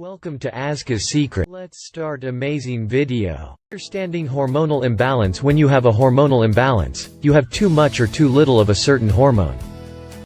Welcome to AZQA's Secret. Let's start amazing video. Understanding hormonal imbalance. When you have a hormonal imbalance, you have too much or too little of a certain hormone.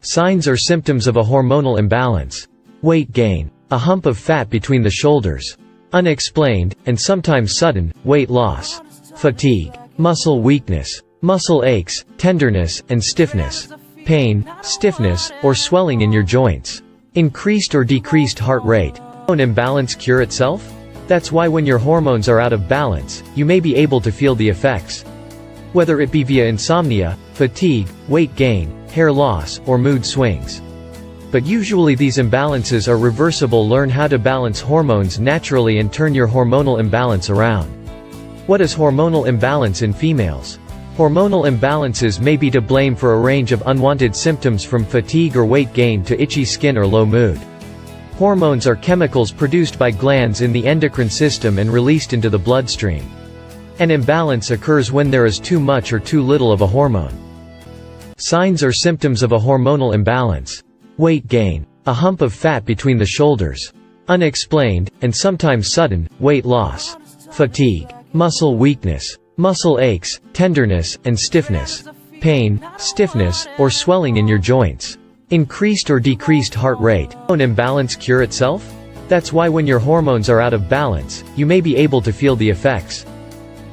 Signs or symptoms of a hormonal imbalance: weight gain, a hump of fat between the shoulders, unexplained, and sometimes sudden, weight loss, fatigue, muscle weakness, muscle aches, tenderness, and stiffness, pain, stiffness, or swelling in your joints, increased or decreased heart rate. Hormone imbalance cure itself? That's why when your hormones are out of balance, you may be able to feel the effects. Whether it be via insomnia, fatigue, weight gain, hair loss, or mood swings. But usually these imbalances are reversible. Learn how to balance hormones naturally and turn your hormonal imbalance around. What is hormonal imbalance in females? Hormonal imbalances may be to blame for a range of unwanted symptoms, from fatigue or weight gain to itchy skin or low mood. Hormones are chemicals produced by glands in the endocrine system and released into the bloodstream. An imbalance occurs when there is too much or too little of a hormone. Signs or symptoms of a hormonal imbalance: weight gain, a hump of fat between the shoulders, unexplained, and sometimes sudden, weight loss, fatigue, muscle weakness, muscle aches, tenderness, and stiffness, pain, stiffness, or swelling in your joints, increased or decreased heart rate. Hormone imbalance cure itself? That's why when your hormones are out of balance, you may be able to feel the effects.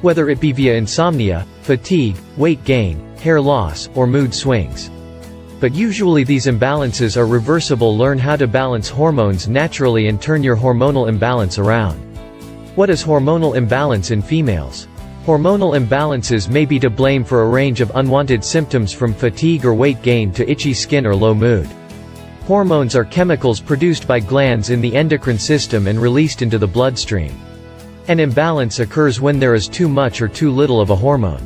Whether it be via insomnia, fatigue, weight gain, hair loss, or mood swings. But usually these imbalances are reversible. Learn how to balance hormones naturally and turn your hormonal imbalance around. What is hormonal imbalance in females? Hormonal imbalances may be to blame for a range of unwanted symptoms, from fatigue or weight gain to itchy skin or low mood. Hormones are chemicals produced by glands in the endocrine system and released into the bloodstream. An imbalance occurs when there is too much or too little of a hormone.